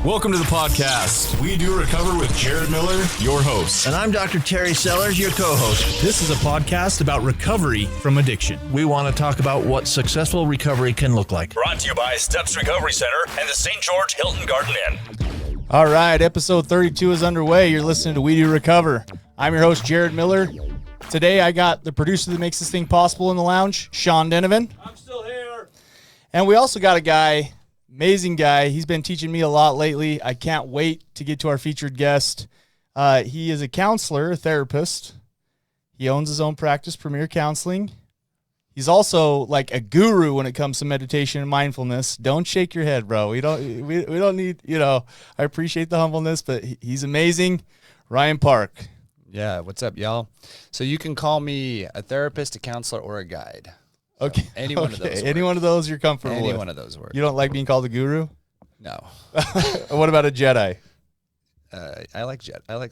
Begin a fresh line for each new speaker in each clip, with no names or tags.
Welcome to the podcast. We Do Recover with Jared Miller, your host.
And I'm Dr. Terry Sellers, your co-host.
This is a podcast about recovery from addiction.
We want to talk about what successful recovery can look like.
Brought to you by Steps Recovery Center and the St. George Hilton Garden Inn.
All right, episode 32 is underway. You're listening to We Do Recover. I'm your host, Jared Miller. Today, I got the producer that makes this thing possible in the lounge, Sean Denovan.
I'm still here.
And we also got a guy, amazing guy. He's been teaching me a lot lately. I can't wait to get to our featured guest. He is a counselor, a therapist. He owns his own practice, Premier Counseling. He's also like a guru when it comes to meditation and mindfulness. Don't shake your head, bro. We don't need, I appreciate the humbleness, but he's amazing. Ryan Parke.
Yeah, what's up, y'all? So you can call me a therapist, a counselor, or a guide. So
Okay.
Any one of those.
Any one of those you're comfortable with.
Any one of those work.
You don't like being called a guru?
No.
What about a Jedi?
I like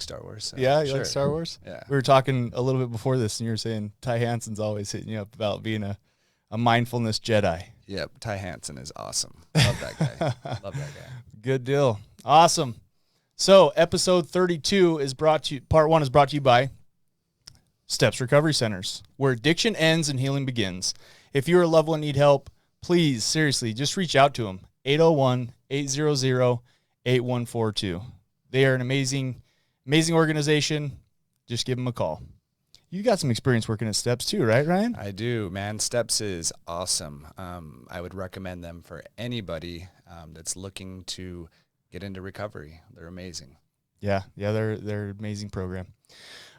Star Wars. So
Yeah, you
sure.
like Star Wars?
Yeah.
We were talking a little bit before this, and you were saying Ty Hansen's always hitting you up about being a mindfulness Jedi.
Yep. Ty Hansen is awesome. Love that guy. Love that guy.
Good deal. Awesome. So episode 32 is part one is brought to you by Steps Recovery Centers, where addiction ends and healing begins. If you're a loved one and need help, please, seriously, just reach out to them. 801-800-8142. They are an amazing organization. Just give them a call. You got some experience working at Steps too, right, Ryan?
I do, man. Steps is awesome. I would recommend them for anybody that's looking to get into recovery. They're amazing.
Yeah, they're an amazing program.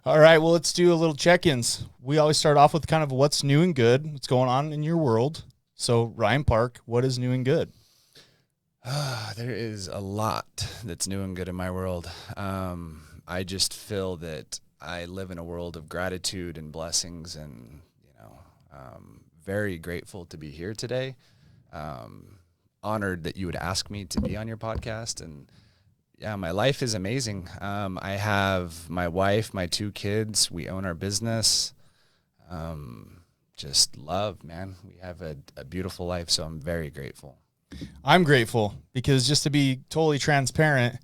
All right, well, let's do a little check-ins. We always start off with kind of what's new and good, what's going on in your world. So, Ryan Parke, what is new and good?
There is a lot that's new and good in my world. I just feel that I live in a world of gratitude and blessings, and very grateful to be here today. Honored that you would ask me to be on your podcast, and yeah, my life is amazing. I have my wife, my 2 kids. We own our business. Just love, man. We have a beautiful life, so I'm very grateful.
I'm grateful because, just to be totally transparent,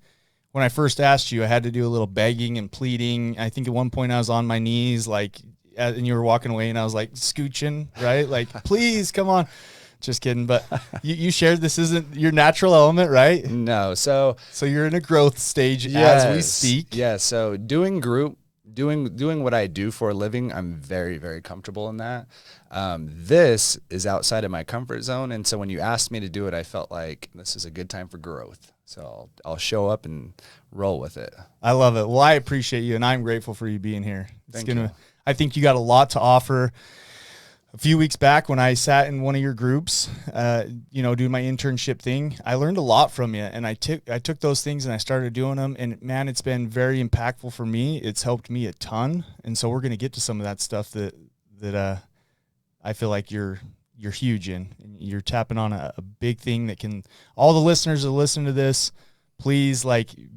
when I first asked you, I had to do a little begging and pleading. I think at one point I was on my knees, and you were walking away, and I was like scooching, right? Like, please, come on. Just kidding. But you shared this isn't your natural element, right?
No. So
you're in a growth stage as we speak.
Yeah. So doing what I do for a living, I'm very, very comfortable in that. This is outside of my comfort zone. And so when you asked me to do it, I felt like this is a good time for growth. So I'll show up and roll with it.
I love it. Well, I appreciate you, and I'm grateful for you being here.
Thank you.
I think you got a lot to offer. A few weeks back when I sat in one of your groups, doing my internship thing, I learned a lot from you, and I took those things and I started doing them, and man, it's been very impactful for me. It's helped me a ton, and so we're going to get to some of that stuff that I feel like you're huge in. You're tapping on a big thing that can, all the listeners that listen to this, please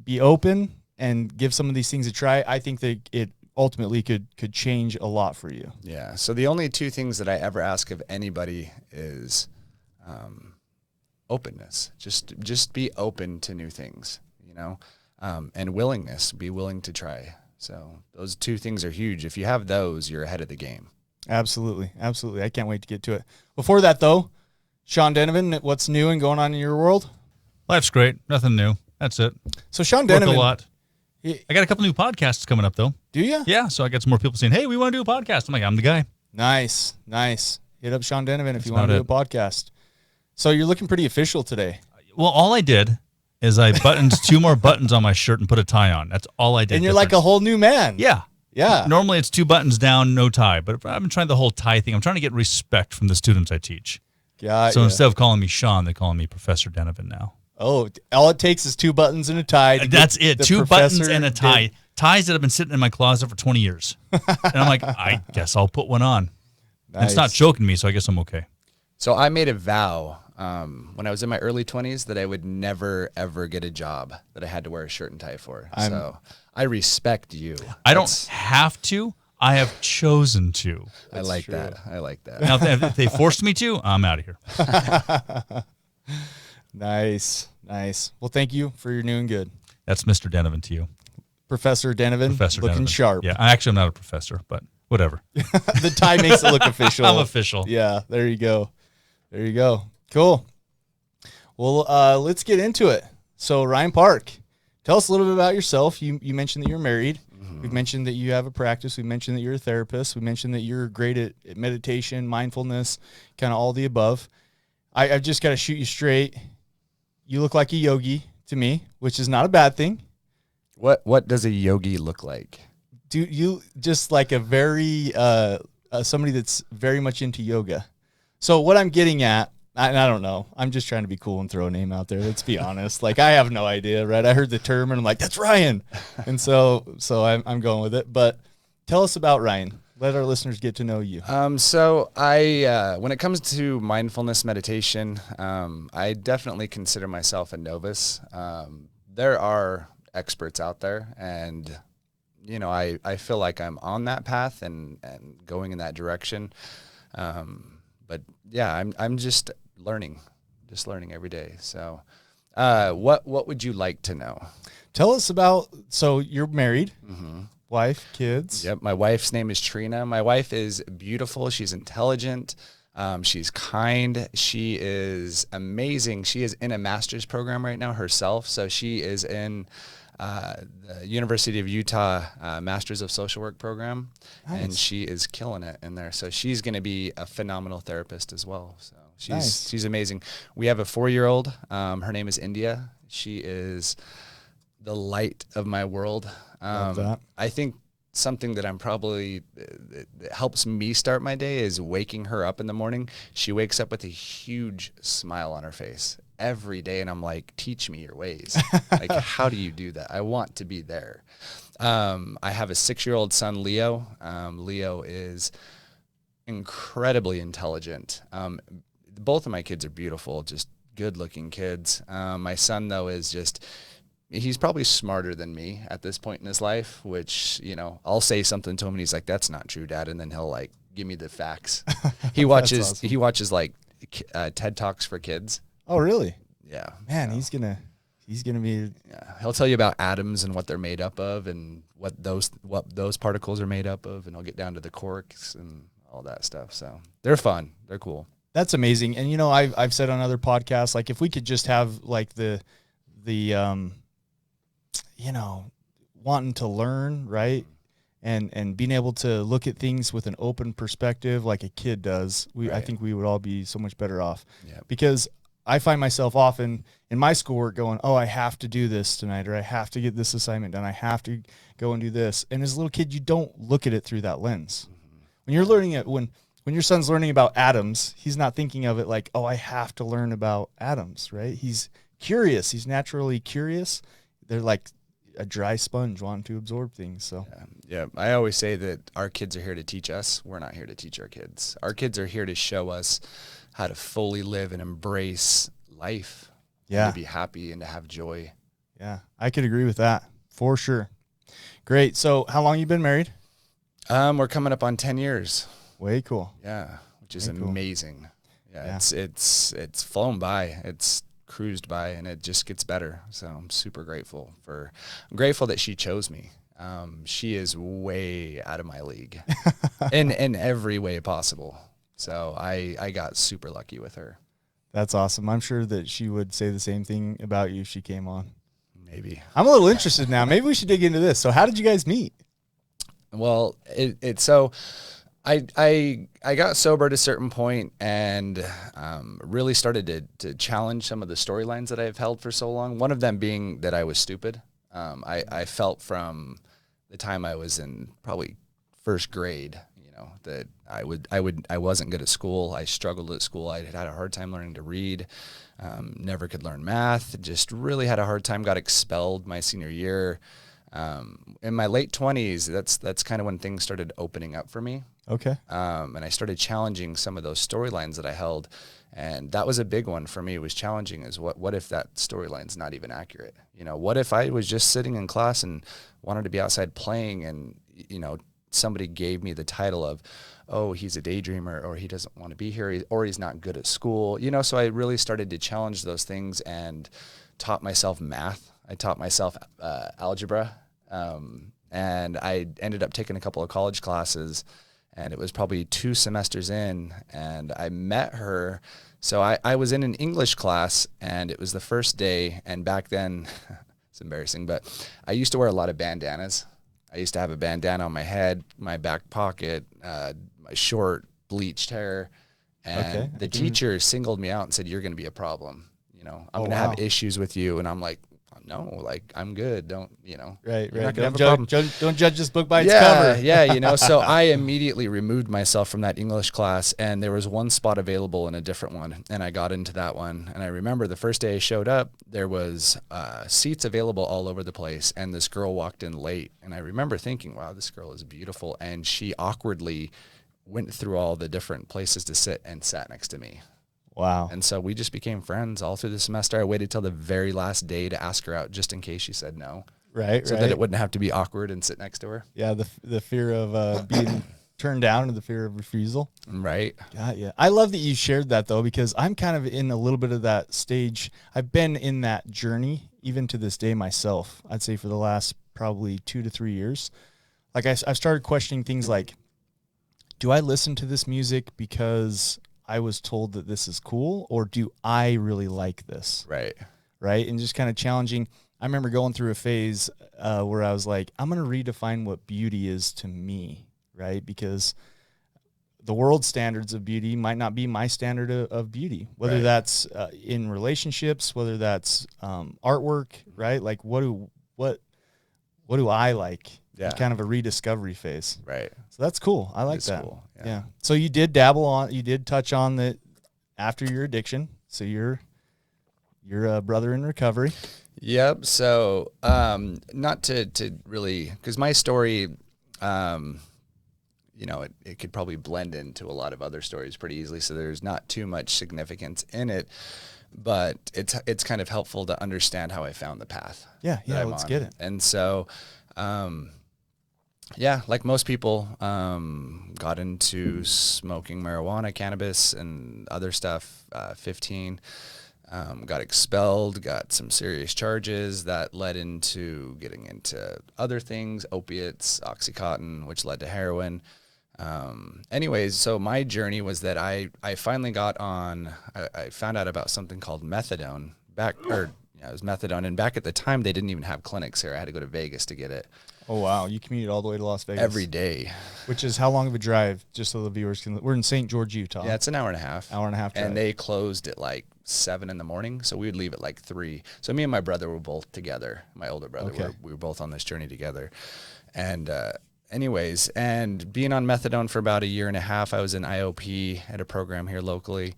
be open and give some of these things a try. I think that it ultimately could change a lot for you.
Yeah. So the only 2 things that I ever ask of anybody is openness. Just be open to new things, and willingness. Be willing to try. So those 2 things are huge. If you have those, you're ahead of the game.
Absolutely. Absolutely. I can't wait to get to it. Before that, though, Sean Denovan, what's new and going on in your world?
Life's great. Nothing new. That's it.
So Sean
Work
Denovan.
a lot. I got a couple new podcasts coming up, though.
Do you?
Yeah, so I got some more people saying, hey, we want to do a podcast. I'm like, I'm the guy.
Nice. Hit up Sean Denovan if you want to do a podcast. So you're looking pretty official today.
Well, all I did is I buttoned 2 more buttons on my shirt and put a tie on. That's all I did.
And you're like a whole new man.
Yeah.
Yeah.
Normally it's 2 buttons down, no tie. But I've been trying the whole tie thing. I'm trying to get respect from the students I teach. So instead of calling me Sean, they call me Professor Denovan now.
Oh, all it takes is 2 buttons and a tie.
That's it. 2 buttons and a tie. Ties that have been sitting in my closet for 20 years. And I'm like, I guess I'll put one on. Nice. It's not choking me, so I guess I'm okay.
So I made a vow when I was in my early 20s that I would never, ever get a job that I had to wear a shirt and tie for. So I respect you.
I don't have to. I have chosen to.
I like that. Now,
if they forced me to, I'm out of here.
Nice. Nice. Well, thank you for your new and good.
That's Mr. Denovan to you.
Professor Denovan,
Professor
looking
Denovan.
sharp.
Yeah, I'm not a professor, but whatever.
The tie makes it look official.
I'm official.
Yeah, there you go. There you go. Cool. Well, let's get into it. So, Ryan Parke, tell us a little bit about yourself. You mentioned that you're married. We've mentioned that you have a practice. We mentioned that you're a therapist. We mentioned that you're great at meditation, mindfulness, kind of all the above. I've just got to shoot you straight. You look like a yogi to me, which is not a bad thing.
What does a yogi look like?
Do you just like a very somebody that's very much into yoga? So what I'm getting at, I don't know. I'm just trying to be cool and throw a name out there. Let's be honest. Like, I have no idea, right? I heard the term and I'm like, that's Ryan. And so I'm going with it. But tell us about Ryan. Let our listeners get to know you.
So I, when it comes to mindfulness meditation, I definitely consider myself a novice. There are experts out there, and you know, I feel like I'm on that path and going in that direction. But yeah, I'm just learning every day. So, what would you like to know?
Tell us about, so you're married, wife, kids.
Yep. My wife's name is Trina. My wife is beautiful. She's intelligent. She's kind. She is amazing. She is in a master's program right now herself. So she is in the University of Utah Masters of Social Work program, and she is killing it in there. So she's going to be a phenomenal therapist as well. So she's amazing. We have a 4-year-old. Her name is India. She is the light of my world.
Love that.
I think something that I'm probably that helps me start my day is waking her up in the morning. She wakes up with a huge smile on her face every day, and I'm like, teach me your ways. Like, how do you do that? I want to be there. I have a 6-year-old son, Leo. Leo is incredibly intelligent. Both of my kids are beautiful, just good-looking kids. My son, though, is just, he's probably smarter than me at this point in his life, which, you know, I'll say something to him and he's like, that's not true, Dad. And then he'll like give me the facts. He watches,
awesome.
he watches like TED Talks for kids.
Oh, really?
Yeah.
Man,
so,
he's gonna be.
yeah. He'll tell you about atoms and what they're made up of and what those particles are made up of. And he'll get down to the quarks and all that stuff. So they're fun. They're cool.
That's amazing. And, you know, I've said on other podcasts, like, if we could just have like the you know, wanting to learn, right? And being able to look at things with an open perspective like a kid does, I think we would all be so much better off.
Yep.
Because I find myself often in my schoolwork going, oh, I have to do this tonight, or I have to get this assignment done. I have to go and do this. And as a little kid, you don't look at it through that lens. When you're learning it, when your son's learning about atoms, he's not thinking of it like, oh, I have to learn about atoms, right? He's curious. He's naturally curious. They're like a dry sponge wanting to absorb things. So
yeah, I always say that our kids are here to teach us. We're not here to teach our kids. Our kids are here to show us how to fully live and embrace life.
Yeah.
And to be happy and to have joy.
Yeah, I could agree with that for sure. Great. So how long you been married?
We're coming up on 10 years.
Way cool.
Yeah, which is
Very cool.
amazing. Yeah,
Yeah.
It's flown by. It's cruised by, and it just gets better. So I'm super grateful that she chose me. She is way out of my league in every way possible. So I got super lucky with her.
That's awesome. I'm sure that she would say the same thing about you if she came on.
Maybe.
I'm a little interested now. Maybe we should dig into this. So how did you guys meet?
Well, so I got sober at a certain point and really started to challenge some of the storylines that I've held for so long. One of them being that I was stupid. I felt from the time I was in probably first grade, you know, that I wasn't good at school. I struggled at school. I had a hard time learning to read. Never could learn math. Just really had a hard time. Got expelled my senior year. In my late 20s, that's kind of when things started opening up for me.
Okay.
And I started challenging some of those storylines that I held. And that was a big one for me, was challenging is what if that storyline's not even accurate? You know, what if I was just sitting in class and wanted to be outside playing and, you know, somebody gave me the title of, oh, he's a daydreamer, or he doesn't want to be here, or he's not good at school. You know, so I really started to challenge those things and taught myself math. I taught myself algebra. And I ended up taking a couple of college classes, and it was probably 2 semesters in, and I met her. So I was in an English class, and it was the first day, and back then, it's embarrassing, but I used to wear a lot of bandanas. I used to have a bandana on my head, my back pocket, my short bleached hair, and the teacher singled me out and said, "You're going to be a problem. I'm going to have issues with you." And I'm like, "No, like, I'm good. Don't,
Right.
You're not
Don't
gonna have a problem."
don't judge this book by its cover.
Yeah. So I immediately removed myself from that English class, and there was one spot available in a different one, and I got into that one. And I remember the first day I showed up, there was seats available all over the place, and this girl walked in late. And I remember thinking, wow, this girl is beautiful. And she awkwardly went through all the different places to sit and sat next to me.
Wow.
And so we just became friends all through the semester. I waited till the very last day to ask her out just in case she said no.
Right.
So that it wouldn't have to be awkward and sit next to her.
Yeah, the fear of being turned down and the fear of refusal.
Right.
Yeah. I love that you shared that, though, because I'm kind of in a little bit of that stage. I've been in that journey even to this day myself, I'd say for the last probably 2 to 3 years. Like I've started questioning things like, do I listen to this music because I was told that this is cool, or do I really like this?
Right.
And just kind of challenging. I remember going through a phase where I was like, I'm going to redefine what beauty is to me, right? Because the world standards of beauty might not be my standard of beauty, whether that's in relationships, whether that's artwork, right? Like what do I like?
Yeah.
Kind of a rediscovery phase.
Right.
So that's cool. I like that.
Cool.
Yeah. So you did you did touch on that after your addiction. So you're a brother in recovery.
Yep. So, not to really, because my story, it could probably blend into a lot of other stories pretty easily. So there's not too much significance in it, but it's kind of helpful to understand how I found the path.
Yeah. Let's get it.
And so, like most people, got into smoking marijuana, cannabis, and other stuff, 15. Got expelled, got some serious charges that led into getting into other things, opiates, Oxycontin, which led to heroin. Anyways, so my journey was that I finally got on, I found out about something called methadone it was methadone. And back at the time, they didn't even have clinics here. I had to go to Vegas to get it.
Oh, wow. You commuted all the way to Las Vegas?
Every day.
Which is how long of a drive, just so the viewers can... We're in St. George, Utah.
Yeah, it's an hour and a half.
Hour and a half drive.
And they closed at like 7 in the morning, so we would leave at like 3. So me and my brother were both together. My older brother, we were both on this journey together. And anyways, and being on methadone for about a year and a half, I was in IOP at a program here locally,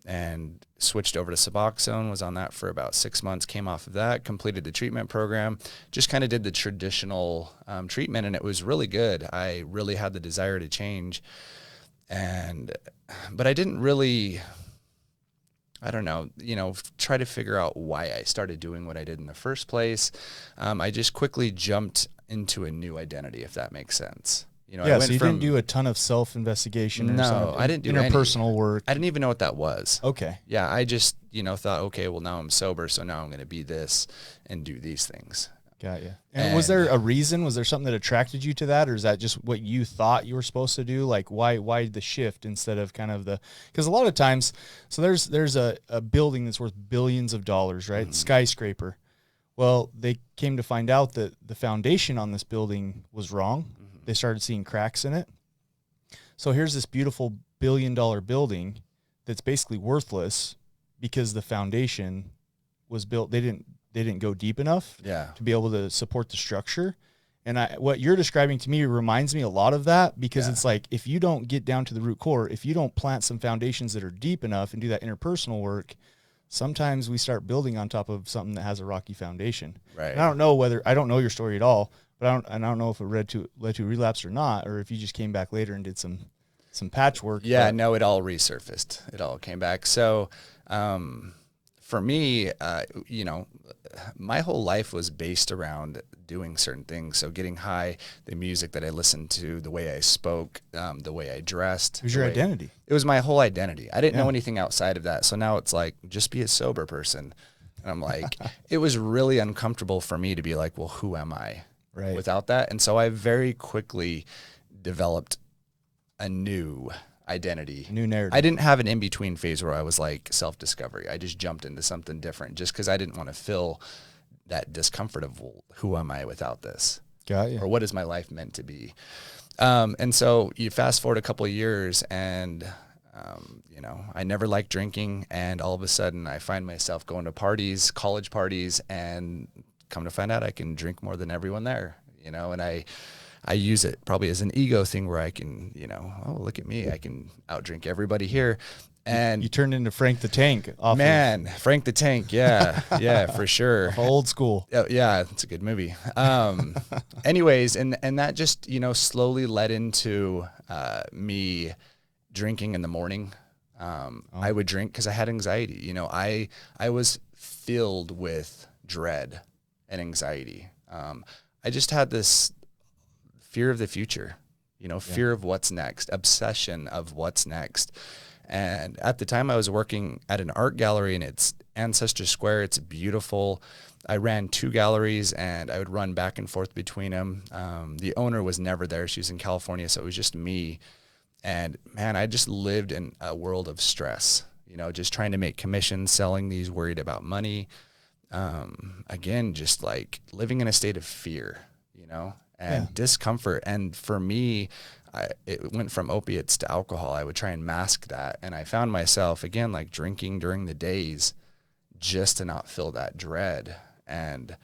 and switched over to Suboxone, was on that for about 6 months, came off of that, completed the treatment program, just kind of did the traditional treatment, and it was really good. I really had the desire to change, but I didn't really, try to figure out why I started doing what I did in the first place. I just quickly jumped into a new identity, if that makes sense.
So you didn't do a ton of self-investigation?
No, I didn't do
interpersonal work.
I didn't even know what that was.
Okay.
Yeah, I just, thought, okay, well, now I'm sober, so now I'm going to be this and do these things.
Got you. And was there a reason? Was there something that attracted you to that, or is that just what you thought you were supposed to do? Like, why the shift instead of kind of because a lot of times, so there's a building that's worth billions of dollars, right? Mm-hmm. Skyscraper. Well, they came to find out that the foundation on this building was wrong. Mm-hmm. They started seeing cracks in it. So here's this beautiful billion-dollar building that's basically worthless because the foundation was built. They didn't go deep enough to be able to support the structure. And what you're describing to me reminds me a lot of that, because it's like, if you don't get down to the root core, if you don't plant some foundations that are deep enough and do that interpersonal work, sometimes we start building on top of something that has a rocky foundation.
Right.
And I don't know your story at all, but I don't know if it led to relapse or not, or if you just came back later and did some patchwork.
Yeah, no, it all resurfaced. It all came back. So, for me, my whole life was based around doing certain things. So getting high, the music that I listened to, the way I spoke, the way I dressed.
It was your identity.
It was my whole identity. I didn't know anything outside of that. So now it's like, just be a sober person. And I'm like, it was really uncomfortable for me to be like, well, who am I without that? And so I very quickly developed a new identity,
new narrative.
I didn't have an in-between phase where I was like self-discovery. I just jumped into something different just because I didn't want to feel that discomfort of, well, who am I without this?
Got you.
Or what is my life meant to be? And so you fast forward a couple of years and, you know, I never liked drinking. And all of a sudden I find myself going to parties, college parties, and come to find out I can drink more than everyone there, you know, and I use it probably as an ego thing where I can, you know, oh, look at me, I can outdrink everybody here. And
you turned into Frank the Tank.
Frank the Tank. Yeah. Yeah, for sure.
Old school.
Yeah. It's a good movie. Anyways. And that just, you know, slowly led into, me drinking in the morning. I would drink cause I had anxiety. You know, I was filled with dread and anxiety. I just had this fear of the future, you know, fear of what's next, obsession of what's next. And at the time I was working at an art gallery and it's Ancestor Square. It's beautiful. I ran 2 galleries and I would run back and forth between them. The owner was never there. She was in California. So it was just me. And man, I just lived in a world of stress, you know, just trying to make commissions, selling these, worried about money. Again, just like living in a state of fear, you know, and discomfort. And for me, it went from opiates to alcohol. I would try and mask that. And I found myself, again, like drinking during the days just to not feel that dread. And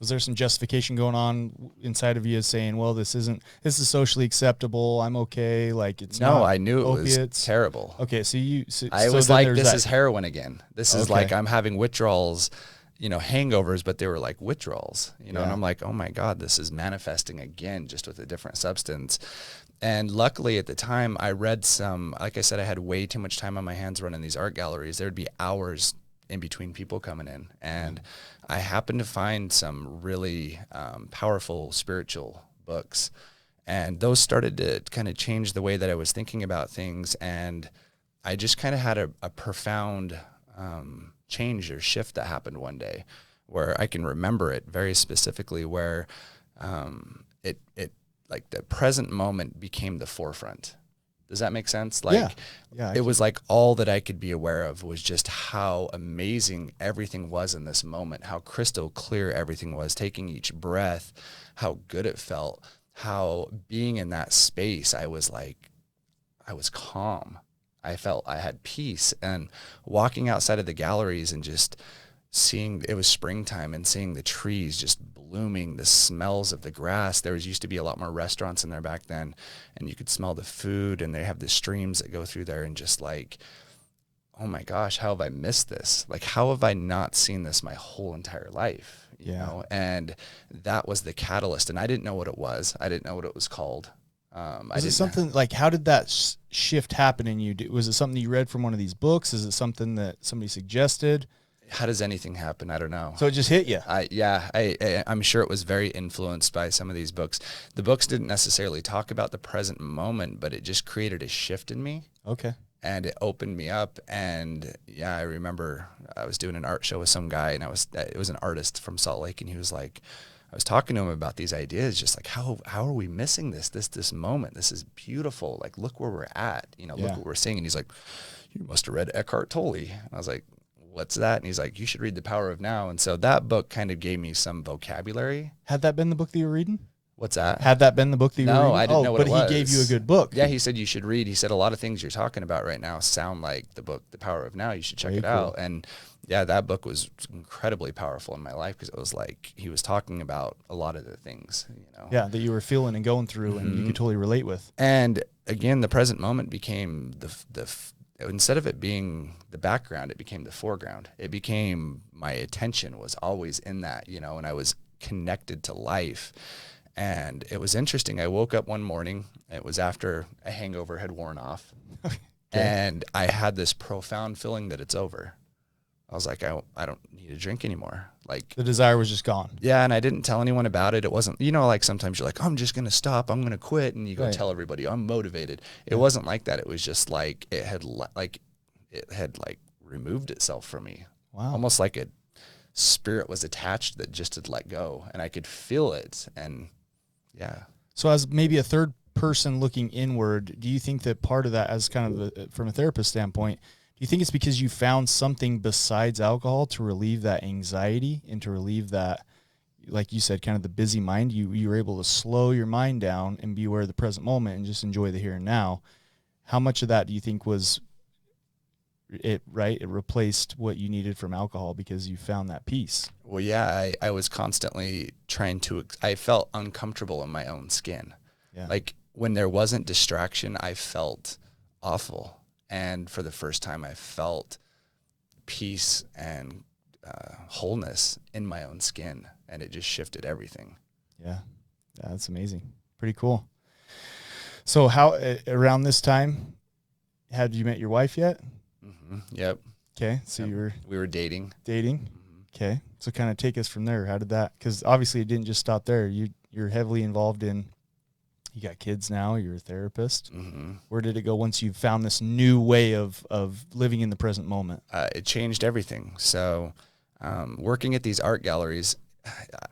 was there some justification going on inside of you saying, well, this is socially acceptable, I'm okay, like it's not
I knew
opiates.
It was terrible.
Okay, so
I was like, this is heroin again. This is like I'm having withdrawals, you know, hangovers, but they were like withdrawals, you know, and I'm like, oh my God, this is manifesting again, just with a different substance. And luckily at the time I read like I said, I had way too much time on my hands running these art galleries. There'd be hours in between people coming in. And I happened to find some really powerful spiritual books. And those started to kind of change the way that I was thinking about things. And I just kind of had a profound change or shift that happened one day where I can remember it very specifically where it like the present moment became the forefront. Does that make sense? Like, it was like all that I could be aware of was just how amazing everything was in this moment, how crystal clear everything was, taking each breath, how good it felt, how being in that space, I was calm. I felt I had peace, and walking outside of the galleries and just seeing, it was springtime, and seeing the trees just blooming, the smells of the grass. There used to be a lot more restaurants in there back then, and you could smell the food, and they have the streams that go through there, and just like, oh my gosh, how have I missed this? Like, how have I not seen this my whole entire life? You know? And that was the catalyst, and I didn't know what it was. I didn't know what it was called.
Is it something like, how did that shift happen in you? Was it something you read from one of these books? Is it something that somebody suggested?
How does anything happen? I don't know.
So it just hit you.
I'm sure it was very influenced by some of these books. The books didn't necessarily talk about the present moment, but it just created a shift in me.
Okay.
And it opened me up. And yeah, I remember I was doing an art show with some guy, and it was an artist from Salt Lake, and he was like, I was talking to him about these ideas, just like, how are we missing this moment? This is beautiful. Like, look where we're at, you know, look what we're seeing. And he's like, you must have read Eckhart Tolle. And I was like, what's that? And he's like, you should read The Power of Now. And so that book kind of gave me some vocabulary.
Had that been the book that you were reading?
What's that?
Had that been the book that you were reading?
No, I didn't know what it was.
But he gave you a good book.
Yeah, he said you should read. He said a lot of things you're talking about right now sound like the book, The Power of Now. You should check it out. And yeah, that book was incredibly powerful in my life because it was like he was talking about a lot of the things, you know.
Yeah, that you were feeling and going through and you could totally relate with.
And again, the present moment became instead of it being the background, it became the foreground. It became, my attention was always in that, you know, and I was connected to life. And it was interesting. I woke up one morning, it was after a hangover had worn off, and I had this profound feeling that it's over. I was like, I don't need to drink anymore. Like,
the desire was just gone.
Yeah, and I didn't tell anyone about it. It wasn't, you know, like sometimes you're like, I'm just going to stop. I'm going to quit. And you go tell everybody I'm motivated. It wasn't like that. It was just like it had removed itself from me.
Wow.
Almost like it spirit was attached that just had let go, and I could feel it. And yeah.
So as maybe a third person looking inward, do you think that part of that, as kind of from a therapist standpoint, do you think it's because you found something besides alcohol to relieve that anxiety and to relieve that, like you said, kind of the busy mind? You were able to slow your mind down and be aware of the present moment and just enjoy the here and now. How much of that do you think was it, right? It replaced what you needed from alcohol because you found that peace.
Well, yeah, I was constantly I felt uncomfortable in my own skin.
Yeah.
Like when there wasn't distraction, I felt awful. And for the first time, I felt peace and wholeness in my own skin. And it just shifted everything.
Yeah, that's amazing. Pretty cool. So how, around this time, had you met your wife yet?
Mm-hmm. Yep.
Okay. So
Yep. We were dating.
Dating.
Mm-hmm.
Okay. So kind of take us from there. How did that, because obviously it didn't just stop there. You're heavily involved in, you got kids now, you're a therapist.
Mm-hmm.
Where did it go once you found this new way of living in the present moment?
It changed everything. So working at these art galleries,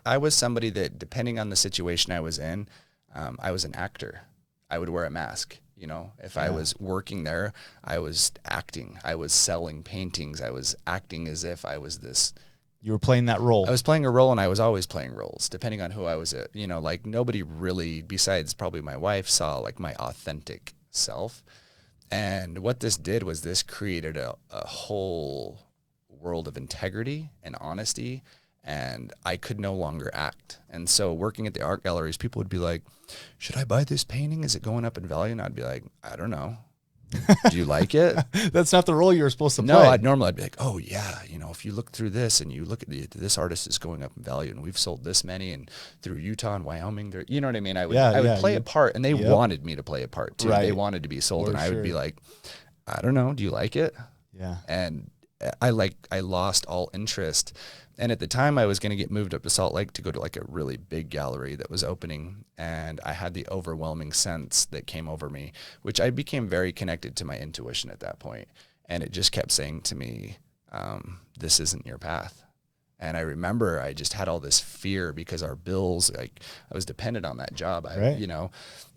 I was somebody that, depending on the situation I was in, I was an actor. I would wear a mask. You know, if I was working there, I was acting. I was selling paintings. I was acting as if I was this.
You were playing that role.
I was playing a role, and I was always playing roles, depending on who I was. You know, like nobody really, besides probably my wife, saw like my authentic self. And what this did was this created a whole world of integrity and honesty, and I could no longer act. And so working at the art galleries, people would be like, should I buy this painting? Is it going up in value? And I'd be like, I don't know. Do you like it?
That's not the role you were supposed to play.
No, I'd be like, oh yeah, you know, if you look through this and you look at this artist is going up in value, and we've sold this many, and through Utah and Wyoming, you know what I mean? I would play a part, and they wanted me to play a part too.
Right.
They wanted to be sold,
For
and I would be like, I don't know. Do you like it?
Yeah.
And I lost all interest. And at the time I was going to get moved up to Salt Lake to go to like a really big gallery that was opening. And I had the overwhelming sense that came over me, which I became very connected to my intuition at that point. And it just kept saying to me, this isn't your path. And I remember I just had all this fear because our bills, like I was dependent on that job, you know,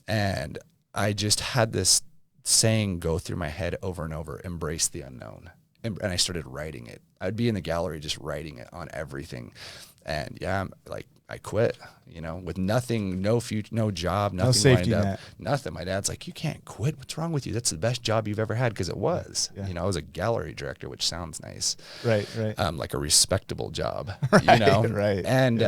and I just had this saying go through my head over and over, embrace the unknown. And I started writing it. I'd be in the gallery just writing it on everything. And yeah, like I quit, you know, with nothing, no future, no job, nothing
safety
lined up,
net.
nothing. My dad's like, you can't quit. What's wrong with you? That's the best job you've ever had. Cause it was, you know, I was a gallery director, which sounds nice.
Right.
Like a respectable job,
Right,
you know?
right.
And,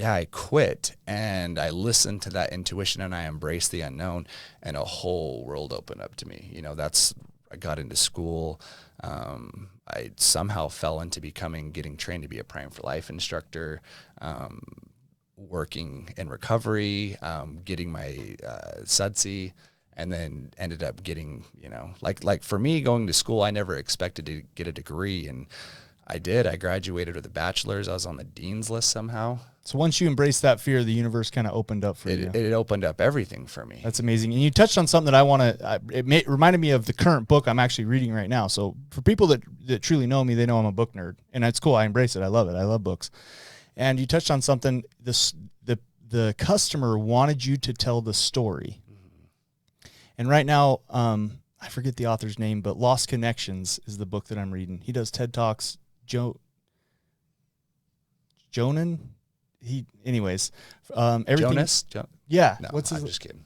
I quit, and I listened to that intuition, and I embraced the unknown, and a whole world opened up to me. You know, I got into school. I somehow fell into getting trained to be a Prime for Life instructor, working in recovery, getting my SUDSI, and then ended up getting, you know, like for me going to school, I never expected to get a degree, and I did. I graduated with a bachelor's. I was on the dean's list somehow.
So once you embraced that fear, the universe kind of opened up for you.
It opened up everything for me.
That's amazing. And you touched on something that I want to, it reminded me of the current book I'm actually reading right now. So for people that truly know me, they know I'm a book nerd, and that's cool. I embrace it. I love it. I love books. And you touched on something, the customer wanted you to tell the story. Mm-hmm. And right now, I forget the author's name, but Lost Connections is the book that I'm reading. He does TED Talks. Jonan? Anyways, everything.
Jonas?
Yeah.
No,
What's his?
I'm just kidding.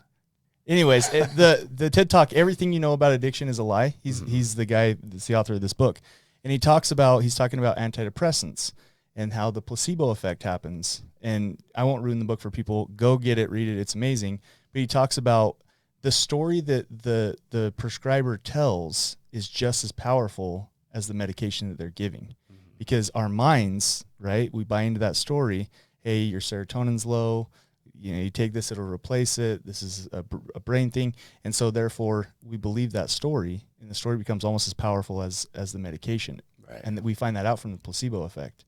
Anyways, the TED Talk, everything you know about addiction is a lie. He's the guy that's the author of this book. And he's talking about antidepressants and how the placebo effect happens. And I won't ruin the book for people. Go get it, read it. It's amazing. But he talks about the story that the prescriber tells is just as powerful as the medication that they're giving. Because our minds, right, we buy into that story. Hey, your serotonin's low. You know, you take this, it'll replace it. This is a brain thing. And so therefore we believe that story, and the story becomes almost as powerful as the medication.
Right.
And that we find that out from the placebo effect.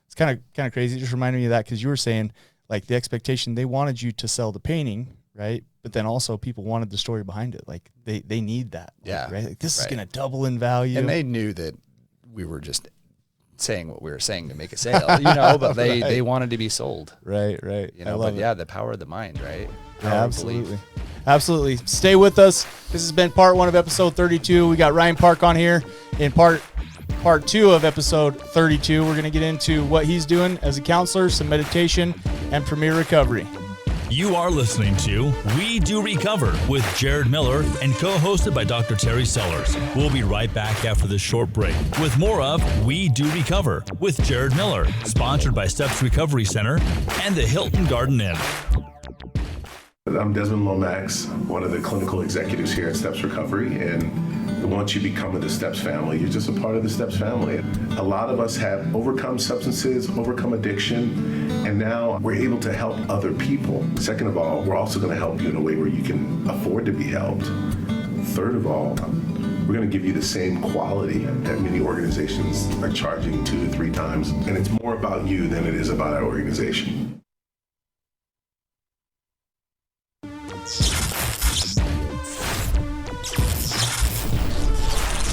It's kind of crazy. It just reminded me of that because you were saying like the expectation, they wanted you to sell the painting, right? But then also people wanted the story behind it. Like they need that.
Yeah.
Right. Like, this is going to double in value.
And they knew that we were just saying what we were saying to make a sale, you know, but they wanted to be sold.
Right.
You know, but yeah, the power of the mind, right?
Yeah, absolutely. Stay with us. This has been part 1 of episode 32. We got Ryan Parke on here. In part 2 of episode 32, we're going to get into what he's doing as a counselor, some meditation, and Premier Recovery.
You are listening to We Do Recover with Jared Miller and co-hosted by Dr. Terry Sellers. We'll be right back after this short break with more of We Do Recover with Jared Miller, sponsored by Steps Recovery Center and the Hilton Garden Inn.
I'm Desmond Lomax, one of the clinical executives here at Steps Recovery, and once you become of the Steps family, you're just a part of the Steps family. A lot of us have overcome substances, overcome addiction, and now we're able to help other people. Second of all, we're also going to help you in a way where you can afford to be helped. Third of all, we're going to give you the same quality that many organizations are charging 2 to 3 times, and it's more about you than it is about our organization.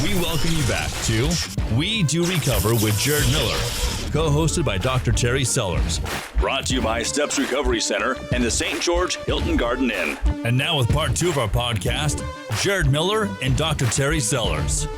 We welcome you back to We Do Recover with Jared Miller, co-hosted by Dr. Terry Sellers. Brought to you by Steps Recovery Center and the St. George Hilton Garden Inn. And now with part 2 of our podcast, Jared Miller and Dr. Terry Sellers.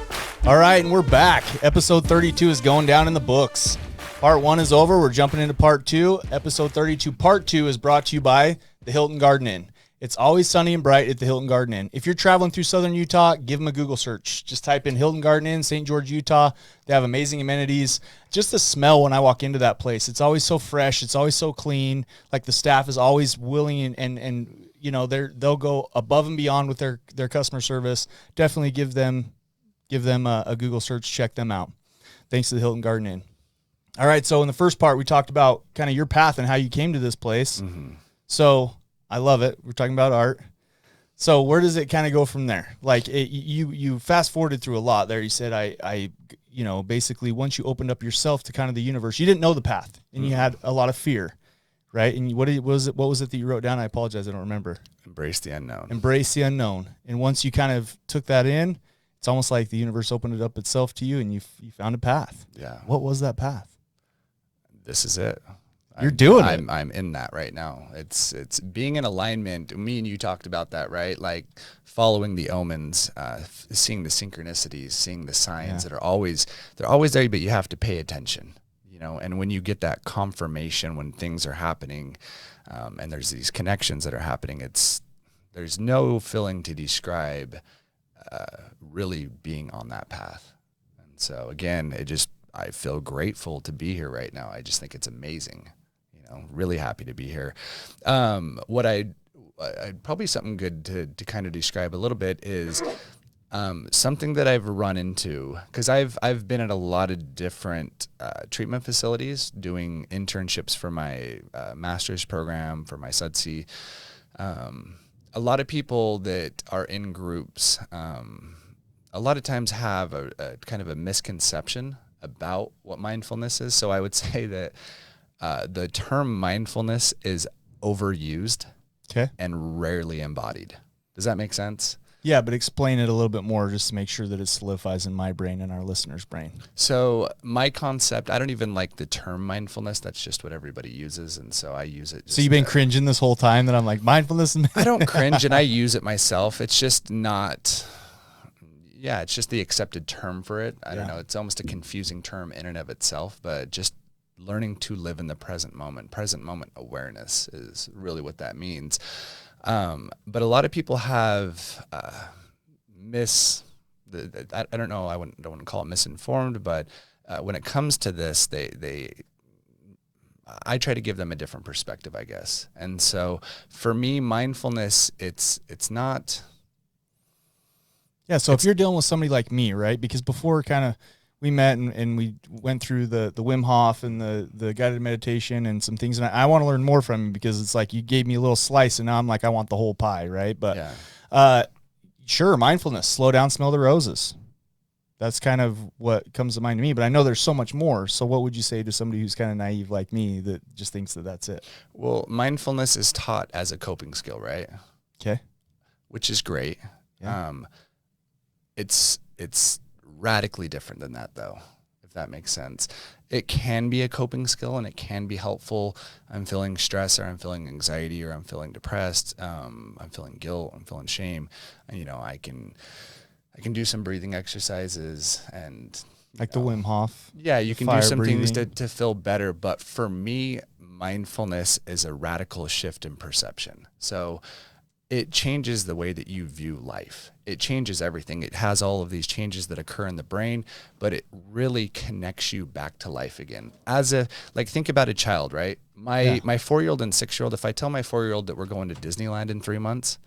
All right, and we're back. Episode 32 is going down in the books. Part 1 is over. We're jumping into part 2. Episode 32, part 2 is brought to you by the Hilton Garden Inn. It's always sunny and bright at the Hilton Garden Inn. If you're traveling through southern Utah, give them a Google search. Just type in Hilton Garden Inn, St. George, Utah. They have amazing amenities. Just the smell when I walk into that place, it's always so fresh. It's always so clean. Like the staff is always willing and you know, they'll go above and beyond with their customer service. Definitely give them a Google search. Check them out. Thanks to the Hilton Garden Inn. All right, so in the first part, we talked about kind of your path and how you came to this place. Mm-hmm. So I love it. We're talking about art. So where does it kind of go from there? Like you fast forwarded through a lot there. You said I you know, basically once you opened up yourself to kind of the universe, you didn't know the path and you had a lot of fear, right? And what was it that you wrote down? I apologize, I don't remember.
Embrace the unknown.
Embrace the unknown. And once you kind of took that in, it's almost like the universe opened it up itself to you and you found a path.
Yeah.
What was that path?
This is it.
You're doing it.
I'm in that right now. It's being in alignment. Me and you talked about that, right? Like following the omens, seeing the synchronicities, seeing the signs that are always there, but you have to pay attention, you know. And when you get that confirmation when things are happening, and there's these connections that are happening, there's no feeling to describe really being on that path. And so again, I feel grateful to be here right now. I just think it's amazing. Really happy to be here. What I'd probably something good to kind of describe a little bit is something that I've run into, because I've been at a lot of different treatment facilities doing internships for my master's program, for my SUDC. A lot of people that are in groups, a lot of times have a kind of a misconception about what mindfulness is. So I would say that the term mindfulness is overused and rarely embodied. Does that make sense?
Yeah, but explain it a little bit more just to make sure that it solidifies in my brain and our listeners' brain.
So my concept, I don't even like the term mindfulness. That's just what everybody uses, and so I use it.
So you've been cringing this whole time that I'm like, mindfulness?
I don't cringe, and I use it myself. It's just not... Yeah, it's just the accepted term for it. I don't know. It's almost a confusing term in and of itself, but just learning to live in the present moment. Present moment awareness is really what that means. But a lot of people have I don't know, I don't want to call it misinformed, but when it comes to this, I try to give them a different perspective, I guess. And so for me, mindfulness, it's not...
Yeah, so if you're dealing with somebody like me, right, because before kind of we met and we went through the Wim Hof and the guided meditation and some things, and I want to learn more from you because it's like you gave me a little slice and now I'm like, I want the whole pie, right? But sure, mindfulness, slow down, smell the roses. That's kind of what comes to mind to me, but I know there's so much more. So what would you say to somebody who's kind of naive like me that just thinks that that's it?
Well, mindfulness is taught as a coping skill, right?
Okay.
Which is great. Yeah. It's radically different than that, though. if that makes sense. It can be a coping skill and it can be helpful. I'm feeling stress, or I'm feeling anxiety, or I'm feeling depressed. I'm feeling guilt. I'm feeling shame. And, I can do some breathing exercises and
like the Wim Hof.
Yeah, you can do
fire
some
breathing.
things to feel better. But for me, mindfulness is a radical shift in perception. So it changes the way that you view life. It changes everything. It has all of these changes that occur in the brain, but it really connects you back to life again. Think about a child, right? My 4-year-old and 6-year-old, if I tell my 4-year-old that we're going to Disneyland in 3 months,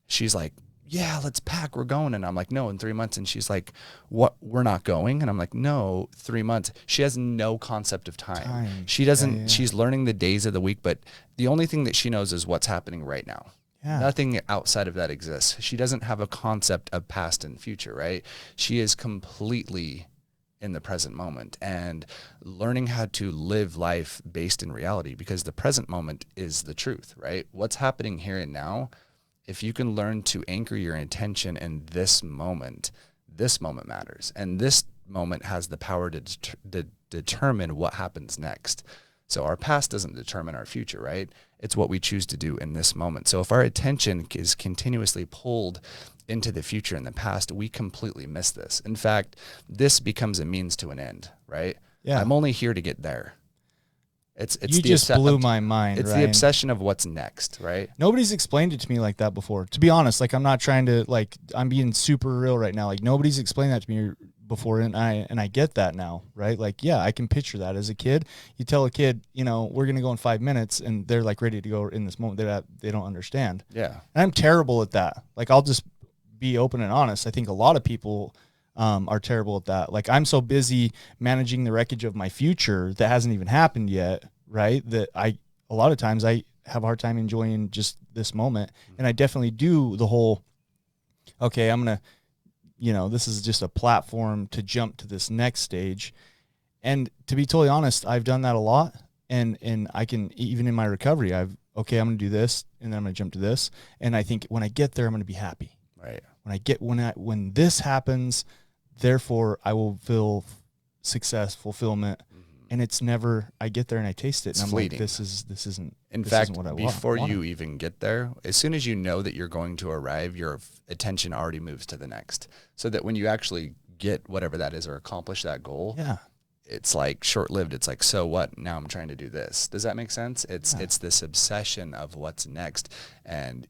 she's like, yeah, let's pack, we're going. And I'm like, no, in 3 months. And she's like, what, we're not going? And I'm like, no, 3 months. She has no concept of time. She doesn't, she's learning the days of the week, but the only thing that she knows is what's happening right now. Yeah. Nothing outside of that exists. She doesn't have a concept of past and future, right? She is completely in the present moment and learning how to live life based in reality, because the present moment is the truth, right? What's happening here and now, if you can learn to anchor your intention in this moment matters. And this moment has the power to determine what happens next. So our past doesn't determine our future, right? It's what we choose to do in this moment. So if our attention is continuously pulled into the future and the past, we completely miss this. In fact, this becomes a means to an end, right? Yeah. I'm only here to get there. It's
you just blew my mind.
It's
Ryan.
The obsession of what's next, right?
Nobody's explained it to me like that before. To be honest, like I'm not trying to I'm being super real right now. Like nobody's explained that to me before, and I get that now, right? Like yeah, I can picture that as a kid. You tell a kid, we're gonna go in 5 minutes, and they're like ready to go in this moment. They don't understand.
Yeah,
and I'm terrible at that. Like I'll just be open and honest. I think a lot of people are terrible at that. Like I'm so busy managing the wreckage of my future that hasn't even happened yet, right? That a lot of times I have a hard time enjoying just this moment. And I definitely do the whole, okay, I'm going to, this is just a platform to jump to this next stage. And to be totally honest, I've done that a lot. And I can, even in my recovery, I'm going to do this and then I'm going to jump to this. And I think when I get there, I'm going to be happy.
Right.
When this happens, therefore I will feel success, fulfillment, and it's never. I get there and I taste it, and I'm
fleeting.
like, this isn't.
In
this
fact,
isn't what I
before
want.
you even get there, as soon as you know that you're going to arrive, your attention already moves to the next, so that when you actually get whatever that is or accomplish that goal, it's like short-lived. It's like, so what? Now I'm trying to do this. Does that make sense? It's this obsession of what's next, and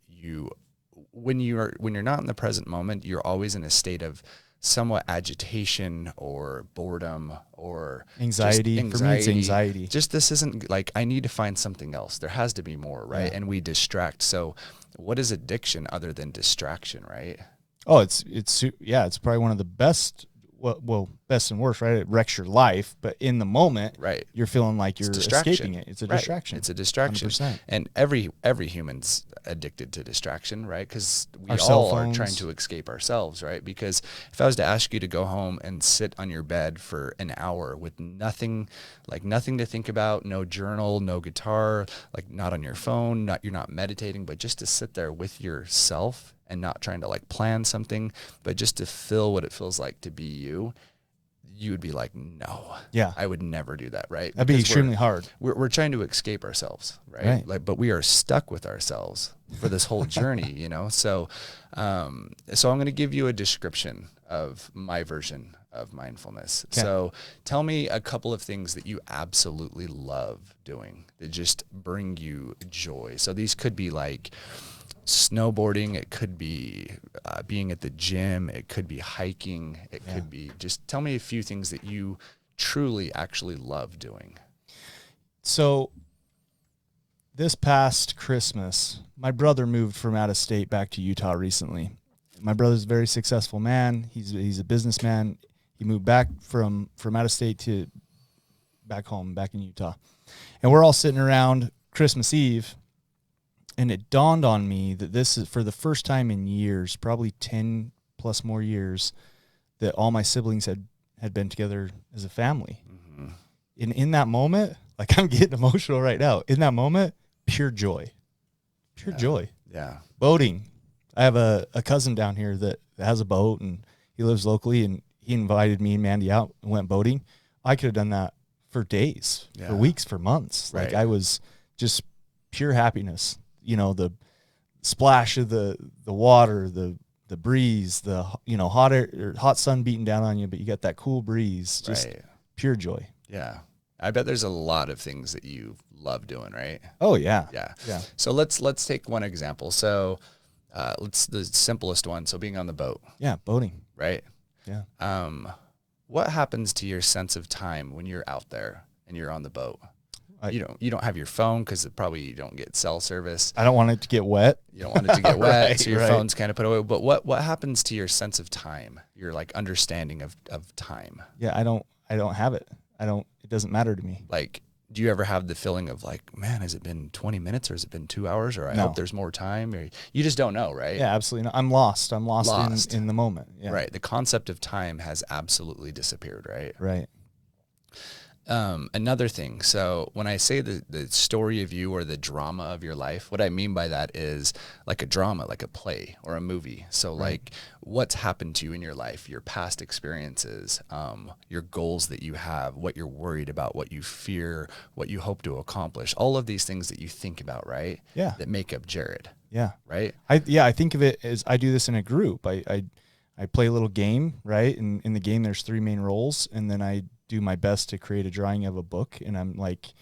when you're not in the present moment, you're always in a state of somewhat agitation or boredom or
anxiety. For me, it's anxiety.
Just this isn't like, I need to find something else. There has to be more, right? And we distract. So what is addiction other than distraction, right?
Oh, it's probably one of the best. Well, best and worst, right? It wrecks your life, but in the moment,
right,
you're feeling like you're escaping it. It's a distraction.
It's a distraction.
100%.
And every human's addicted to distraction, right? Because we all are trying to escape ourselves, right? Because if I was to ask you to go home and sit on your bed for an hour with nothing to think about, no journal, no guitar, like not on your phone, you're not meditating, but just to sit there with yourself and not trying to like plan something, but just to feel what it feels like to be you would be like, no, I would never do that, right?
That'd be extremely hard.
We're trying to escape ourselves, right? Like, but we are stuck with ourselves for this whole journey, So, I'm going to give you a description of my version of mindfulness. Okay. So tell me a couple of things that you absolutely love doing that just bring you joy. So these could be like snowboarding, it could be being at the gym, it could be hiking, it could be just tell me a few things that you truly actually love doing.
So this past Christmas, my brother moved from out of state back to Utah recently. My brother's a very successful man. He's a businessman. He moved back from out of state to back home, back in Utah. And we're all sitting around Christmas Eve, and it dawned on me that this is for the first time in years, probably 10 plus more years, that all my siblings had been together as a family. Mm-hmm. And in that moment, like I'm getting emotional right now. In that moment, pure joy. Pure joy.
Yeah.
Boating. I have a cousin down here that has a boat, and he lives locally, and he invited me and Mandy out and went boating. I could have done that for days, for weeks, for months. Like I was just pure happiness. You know, the splash of the water, the breeze, the, you know, hot sun beating down on you, but you got that cool breeze, just pure joy.
Yeah. I bet there's a lot of things that you love doing, right?
Oh yeah.
Yeah.
Yeah.
So let's take one example. So the simplest one. So being on the boat.
Yeah. Boating.
Right.
Yeah.
What happens to your sense of time when you're out there and you're on the boat? You don't have your phone because probably you don't get cell service.
I don't want it to get wet.
You don't want it to get wet, so your phone's kind of put away. But what happens to your sense of time? Your like understanding of time?
Yeah, I don't have it. It doesn't matter to me.
Like, do you ever have the feeling of like, man, has it been 20 minutes or has it been 2 hours? Or I hope there's more time. Or you just don't know, right?
Yeah, absolutely not. I'm lost. I'm lost. In the moment. Yeah.
Right. The concept of time has absolutely disappeared, right?
Right.
Another thing. So when I say the story of you or the drama of your life, what I mean by that is like a drama, like a play or a movie. So like what's happened to you in your life, your past experiences, your goals that you have, what you're worried about, what you fear, what you hope to accomplish, all of these things that you think about, right?
Yeah.
That make up Jared.
Yeah.
Right.
I think of it as I do this in a group. I play a little game, right? And in the game, there's 3 main roles, and then I do my best to create a drawing of a book, and I'm like,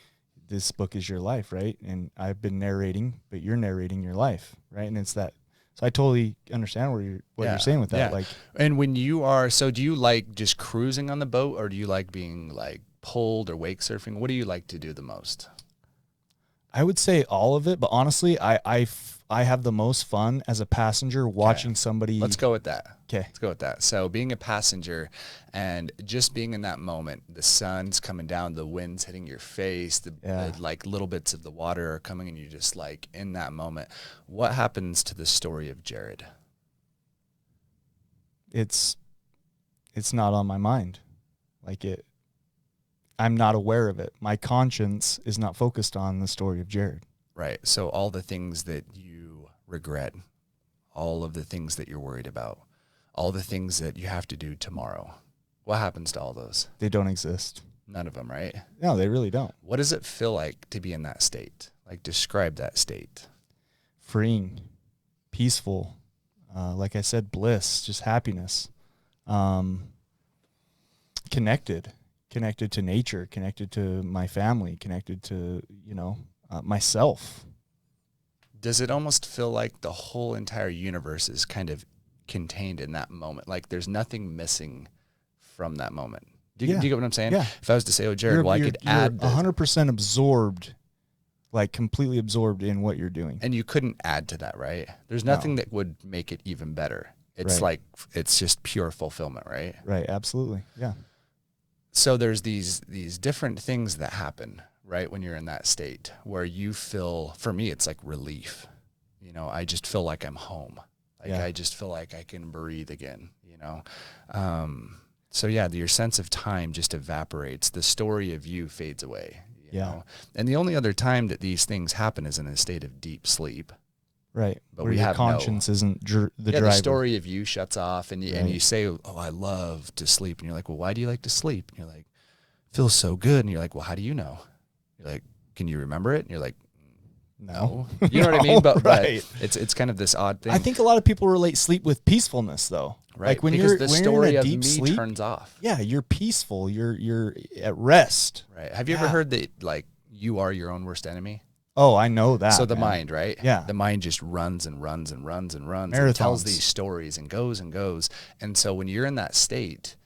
this book is your life, right? And I've been narrating, but you're narrating your life, right? And it's that. So I totally understand what you're saying with that. Like,
and when you are, so do you like just cruising on the boat, or do you like being like pulled or wake surfing? What do you like to do the most?
I would say all of it, but honestly, I have the most fun as a passenger watching somebody.
Let's go with that.
Okay.
Let's go with that. So being a passenger and just being in that moment, the sun's coming down, the wind's hitting your face, the like little bits of the water are coming, and you're just like in that moment. What happens to the story of Jared?
It's not on my mind. I'm not aware of it. My conscience is not focused on the story of Jared.
Right. So all the things that you regret, all of the things that you're worried about, all the things that you have to do tomorrow, what happens to all those?
They don't exist.
None of them, right?
No, they really don't.
What does it feel like to be in that state? Like, describe that state.
Freeing, peaceful, like I said, bliss, just happiness, connected to nature, connected to my family, connected to, myself.
Does it almost feel like the whole entire universe is kind of contained in that moment? Like there's nothing missing from that moment. Do you get what I'm saying?
Yeah.
If I was to say, oh, Jared, I could add
100% absorbed, like completely absorbed in what you're doing.
And you couldn't add to that, right? There's nothing that would make it even better. It's like, it's just pure fulfillment, right?
Right. Absolutely. Yeah.
So there's these different things that happen, right, when you're in that state where you feel, for me, it's like relief. I just feel like I'm home. I just feel like I can breathe again, So yeah, your sense of time just evaporates. The story of you fades away, you know? And the only other time that these things happen is in a state of deep sleep.
Right.
But
where
we
your
have
conscience isn't the driver.
The story of you shuts off, and you say, oh, I love to sleep. And you're like, well, why do you like to sleep? And you're like, feels so good. And you're like, well, how do you know? You're like, can you remember it? And you're like, no. You know what I mean? But it's kind of this odd thing.
I think a lot of people relate sleep with peacefulness, though.
Right.
Like when
because the story
you're in a
of
deep
me
sleep,
turns off.
Yeah, you're peaceful. You're at rest.
Right. Have you ever heard that like you are your own worst enemy?
Oh, I know that.
So the mind, right?
Yeah.
The mind just runs and runs and runs and runs
Marathons.
and tells these stories and goes and goes. And so when you're in that state,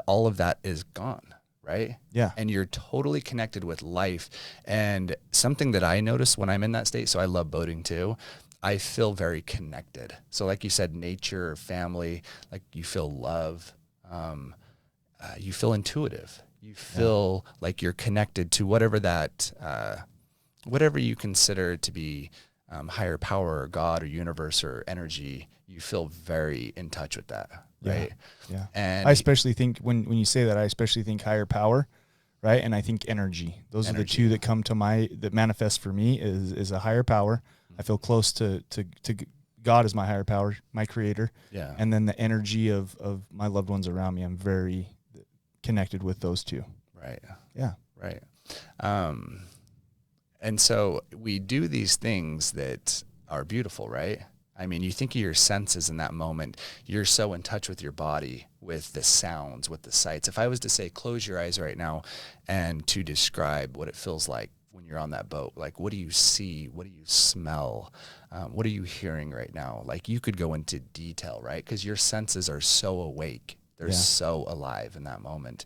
all of that is gone, right?
Yeah.
And you're totally connected with life. And something that I notice when I'm in that state, so I love boating too, I feel very connected. So like you said, nature, family, like you feel love, you feel intuitive. You feel like you're connected to whatever that, whatever you consider to be higher power or God or universe or energy, you feel very in touch with that, right?
Yeah.
And
I especially think when you say that, I especially think higher power, right? And I think energy. Those are the two that come to that manifest for me is a higher power. I feel close to God as my higher power, my creator.
Yeah.
And then the energy of my loved ones around me, I'm very connected with those two.
Right.
Yeah.
Right. And so we do these things that are beautiful, right? I mean, you think of your senses in that moment. You're so in touch with your body, with the sounds, with the sights. If I was to say, close your eyes right now and to describe what it feels like when you're on that boat, like, what do you see? What do you smell? What are you hearing right now? Like, you could go into detail, right? Because your senses are so awake. They're so alive in that moment.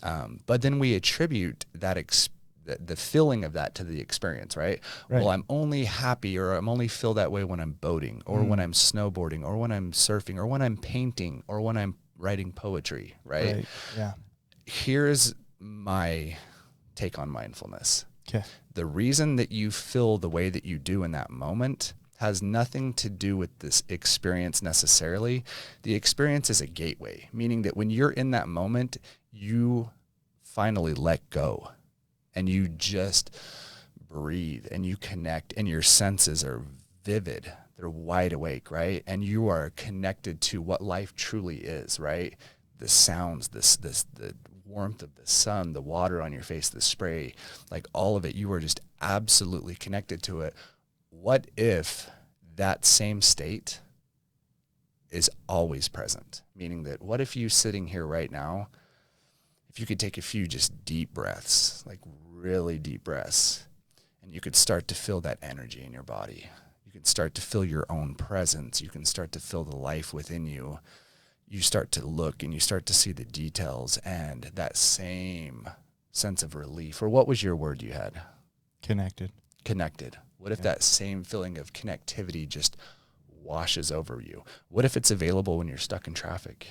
But then we attribute that the feeling of that to the experience, right? Well, I'm only happy, or I'm only feel that way when I'm boating, or when I'm snowboarding, or when I'm surfing, or when I'm painting, or when I'm writing poetry, right?
Yeah.
Here's my take on mindfulness.
Okay.
The reason that you feel the way that you do in that moment has nothing to do with this experience necessarily. The experience is a gateway, meaning that when you're in that moment, you finally let go. And you just breathe and you connect, and your senses are vivid. They're wide awake, right? And you are connected to what life truly is, right? The sounds, the warmth of the sun, the water on your face, the spray, like all of it, you are just absolutely connected to it. What if that same state is always present? Meaning that, what if you sitting here right now, if you could take a few just deep breaths, like really deep breaths, and you could start to feel that energy in your body. You can start to feel your own presence. You can start to feel the life within you. You start to look and you start to see the details, and that same sense of relief, or what was your word you had?
Connected.
What if that same feeling of connectivity just washes over you? What if it's available when you're stuck in traffic?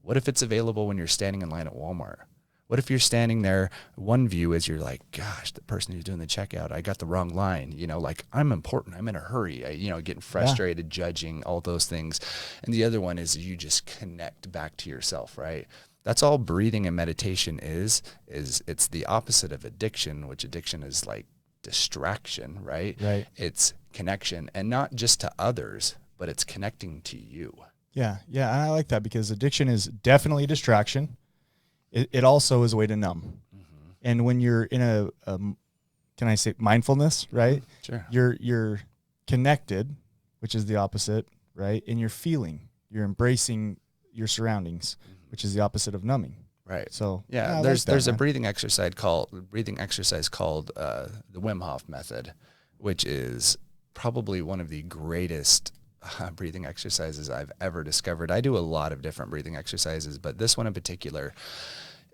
What if it's available when you're standing in line at Walmart? What if you're standing there, one view is you're like, gosh, the person who's doing the checkout, I got the wrong line, like, I'm important, I'm in a hurry, getting frustrated, judging, all those things. And the other one is you just connect back to yourself, right? That's all breathing and meditation is it's the opposite of addiction, which addiction is like distraction, right?
Right.
It's connection, and not just to others, but it's connecting to you.
Yeah. Yeah. And I like that, because addiction is definitely a distraction. It also is a way to numb. Mm-hmm. And when you're in a, can I say mindfulness, right?
Sure.
You're connected, which is the opposite, right? And you're feeling, you're embracing your surroundings, which is the opposite of numbing.
Right.
So
yeah, there's a breathing exercise called the Wim Hof Method, which is probably one of the greatest breathing exercises I've ever discovered. I do a lot of different breathing exercises, but this one in particular,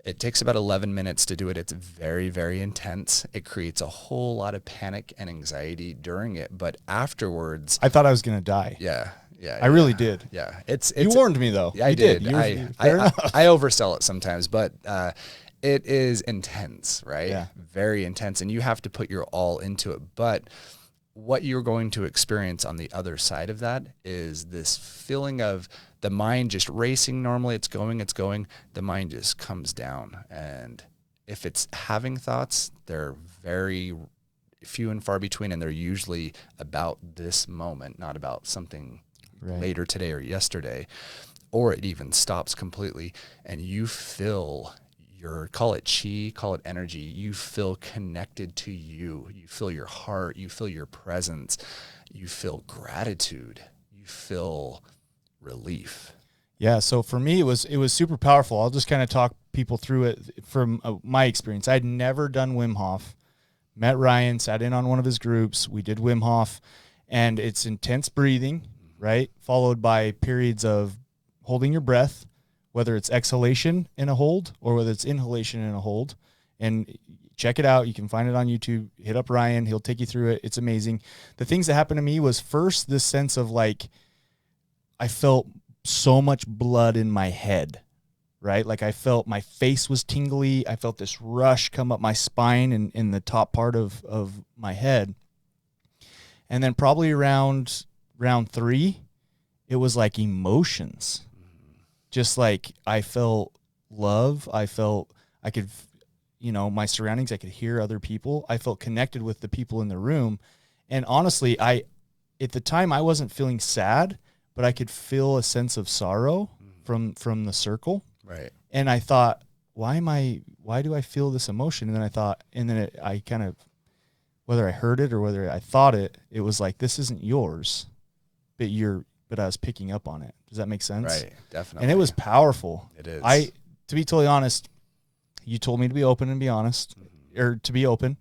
it takes about 11 minutes to do it. It's very, very intense. It creates a whole lot of panic and anxiety during it, but afterwards,
I thought I was going to die.
Yeah.
I really did.
Yeah. It's
you warned me though.
I did.
I
oversell it sometimes, but it is intense, right?
Yeah.
Very intense, and you have to put your all into it. But what you're going to experience on the other side of that is this feeling of the mind just racing. Normally it's going, the mind just comes down. And if it's having thoughts, they're very few and far between, and they're usually about this moment, not about something later today or yesterday, or it even stops completely, and you feel call it chi, call it energy. You feel connected to you. You feel your heart. You feel your presence. You feel gratitude. You feel relief.
Yeah. So for me, it was super powerful. I'll just kind of talk people through it from my experience. I'd never done Wim Hof. Met Ryan, sat in on one of his groups. We did Wim Hof, and it's intense breathing, right? Followed by periods of holding your breath, whether it's exhalation in a hold or whether it's inhalation in a hold. And check it out. You can find it on YouTube. Hit up Ryan. He'll take you through it. It's amazing. The things that happened to me was first this sense of like, I felt so much blood in my head, right? Like I felt my face was tingly. I felt this rush come up my spine and in the top part of my head. And then probably around round 3, it was like emotions. Just like I felt love. I felt I could, my surroundings, I could hear other people. I felt connected with the people in the room. And honestly, at the time I wasn't feeling sad, but I could feel a sense of sorrow from the circle.
Right.
And I thought, why do I feel this emotion? And then I thought, and then I kind of, whether I heard it or whether I thought it, it was like, this isn't yours, but I was picking up on it. Does that make sense?
Right. Definitely.
And it was powerful.
It is.
To be totally honest, you told me to be open and be honest, or to be open.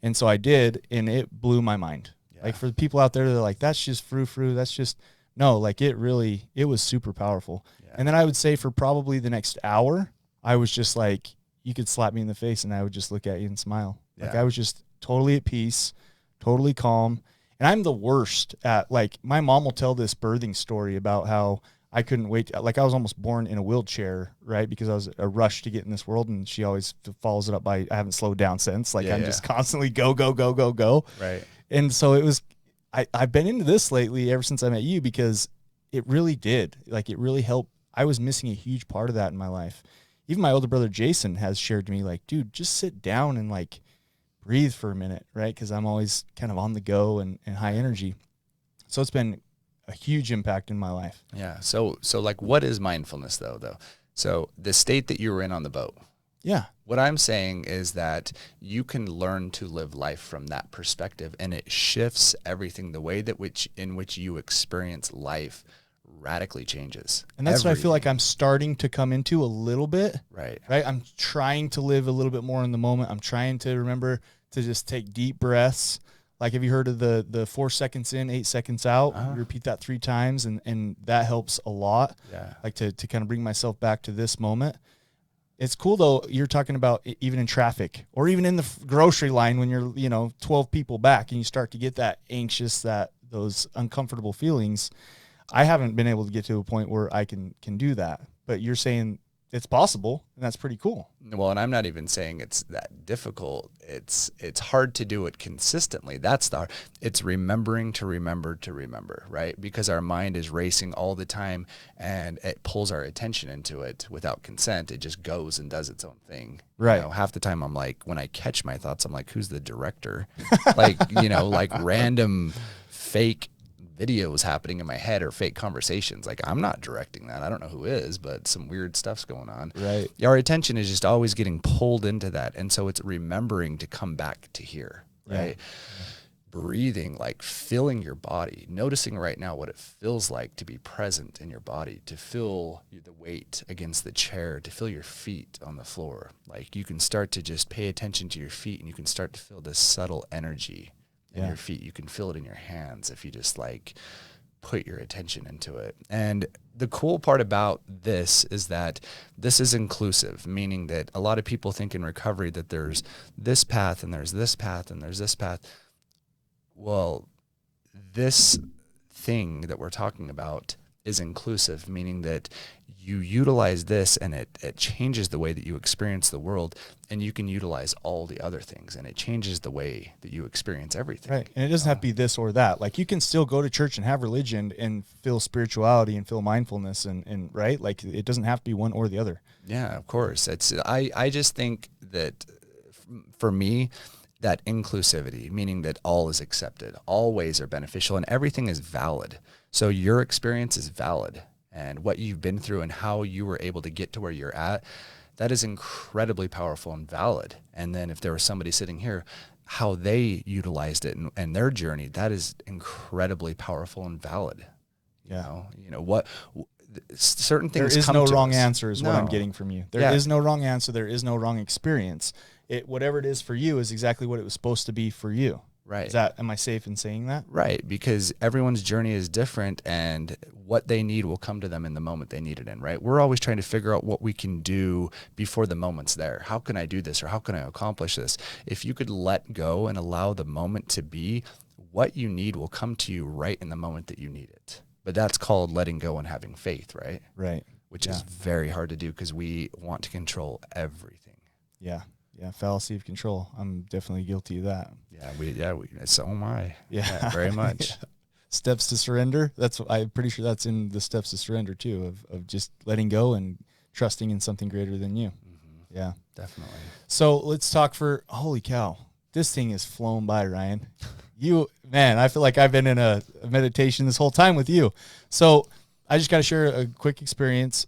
And so I did, and it blew my mind. Yeah. Like, for the people out there, they're like, that's just frou-frou. That's just, no, like, it was super powerful. Yeah. And then I would say for probably the next hour, I was just like, you could slap me in the face and I would just look at you and smile. Yeah. Like, I was just totally at peace, totally calm. And I'm the worst at, like, my mom will tell this birthing story about how I couldn't wait. Like, I was almost born in a wheelchair, right? Because I was a rush to get in this world. And she always follows it up by, I haven't slowed down since. Like, I'm just constantly go, go, go, go, go.
Right.
And so it was, I've been into this lately ever since I met you, because it really did. Like, it really helped. I was missing a huge part of that in my life. Even my older brother, Jason, has shared to me, like, dude, just sit down and, like, breathe for a minute, right? Because I'm always kind of on the go and high energy. So it's been a huge impact in my life.
Yeah. So like, what is mindfulness though? So the state that you were in on the boat.
Yeah.
What I'm saying is that you can learn to live life from that perspective, and it shifts everything. The way in which you experience life radically changes.
And that's what I feel like I'm starting to come into a little bit.
Right.
I'm trying to live a little bit more in the moment. I'm trying to remember to just take deep breaths. Like, have you heard of the 4 seconds in, 8 seconds out? You repeat that 3 times, and that helps a lot. Yeah. Like, to kind of bring myself back to this moment. It's cool, though, you're talking about even in traffic or even in the grocery line when you're, 12 people back and you start to get that anxious, those uncomfortable feelings. I haven't been able to get to a point where I can do that, but you're saying it's possible, and that's pretty cool.
Well, and I'm not even saying it's that difficult. It's hard to do it consistently. It's remembering to remember, right? Because our mind is racing all the time, and it pulls our attention into it without consent. It just goes and does its own thing.
Right.
Half the time I'm like, when I catch my thoughts, I'm like, who's the director? Like, like random fake videos happening in my head or fake conversations. Like, I'm not directing that. I don't know who is, but some weird stuff's going on.
Right.
Our attention is just always getting pulled into that. And so it's remembering to come back to here, right? Yeah. Breathing, like feeling your body, noticing right now what it feels like to be present in your body, to feel the weight against the chair, to feel your feet on the floor. Like, you can start to just pay attention to your feet, and you can start to feel this subtle energy in your feet. You can feel it in your hands if you just like put your attention into it. And the cool part about this is that this is inclusive, meaning that a lot of people think in recovery that there's this path and there's this path and there's this path. Well, this thing that we're talking about is inclusive, meaning that you utilize this and it changes the way that you experience the world, and you can utilize all the other things, and it changes the way that you experience everything.
Right. And it doesn't have to be this or that. Like, you can still go to church and have religion and feel spirituality and feel mindfulness and right? Like, it doesn't have to be one or the other.
Yeah, of course. I just think that for me, that inclusivity, meaning that all is accepted, all ways are beneficial, and everything is valid. So your experience is valid, and what you've been through and how you were able to get to where you're at, that is incredibly powerful and valid. And then if there was somebody sitting here, how they utilized it and their journey, that is incredibly powerful and valid.
Yeah.
What certain things
there is
come
no
to
wrong
us.
answer is what I'm getting from you. There is no wrong answer. There is no wrong experience. Whatever it is for you is exactly what it was supposed to be for you.
Right.
Am I safe in saying that?
Right, because everyone's journey is different, and what they need will come to them in the moment they need it in, right? We're always trying to figure out what we can do before the moment's there. How can I do this, or how can I accomplish this? If you could let go and allow the moment to be, what you need will come to you right in the moment that you need it. But that's called letting go and having faith, right?
Right.
Which is very hard to do because we want to control everything.
Yeah. Yeah, fallacy of control. I'm definitely guilty of that.
So am I.
Yeah,
very much.
Steps to surrender. I'm pretty sure that's in the steps to surrender too, of just letting go and trusting in something greater than you. Mm-hmm. Yeah,
definitely.
So let's talk holy cow, this thing has flown by, Ryan. I feel like I've been in a meditation this whole time with you. So I just got to share a quick experience.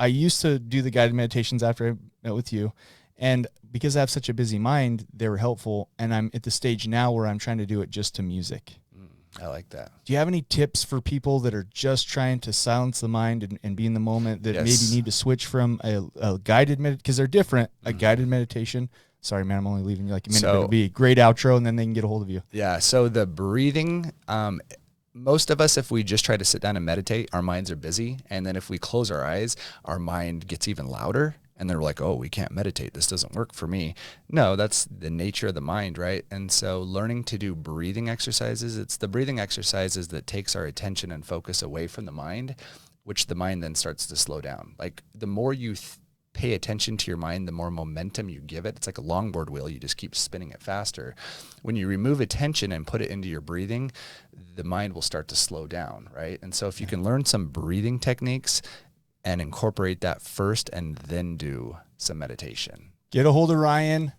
I used to do the guided meditations after I met with you, and because I have such a busy mind, they were helpful. And I'm at the stage now where I'm trying to do it just to music.
I like that.
Do you have any tips for people that are just trying to silence the mind and be in the moment, that maybe need to switch from a guided meditation? Because they're different, a guided meditation. Sorry, man, I'm only leaving you like a minute. But it'll be a great outro, and then they can get a hold of you.
Yeah, so the breathing, most of us, if we just try to sit down and meditate, our minds are busy. And then if we close our eyes, our mind gets even louder. And they're like, oh, we can't meditate. This doesn't work for me. No, that's the nature of the mind, right? And so learning to do breathing exercises, it's the breathing exercises that takes our attention and focus away from the mind, which the mind then starts to slow down. Like the more you pay attention to your mind, the more momentum you give it. It's like a longboard wheel. You just keep spinning it faster. When you remove attention and put it into your breathing, the mind will start to slow down, right? And so if you can learn some breathing techniques and incorporate that first and then do some meditation.
Get a hold of Ryan.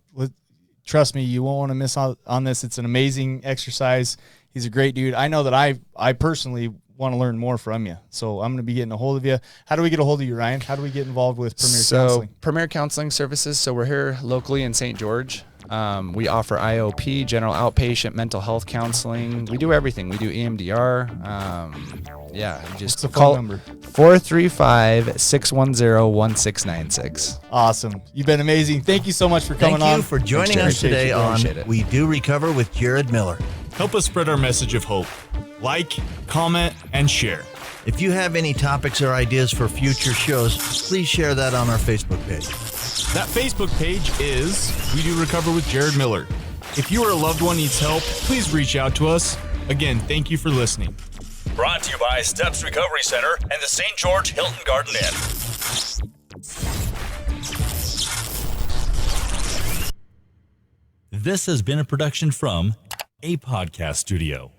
Trust me, you won't want to miss out on this. It's an amazing exercise. He's a great dude. I know that I personally want to learn more from you. So I'm going to be getting a hold of you. How do we get a hold of you, Ryan? How do we get involved with Premier Counseling?
Premier Counseling Services. So we're here locally in St. George. We offer IOP, general outpatient mental health counseling. We do everything. We do EMDR. Just
What's the
call
phone number?
435-610-1696.
Awesome. You've been amazing. Thank you so much for coming on.
Thank you for joining us today on
Appreciate it.
We Do Recover with Jared Miller.
Help us spread our message of hope. Like, comment, and share.
If you have any topics or ideas for future shows, please share that on our Facebook page.
That Facebook page is We Do Recover with Jared Miller. If you or a loved one needs help, please reach out to us. Again, thank you for listening.
Brought to you by Steps Recovery Center and the St. George Hilton Garden Inn. This has been a production from a podcast studio.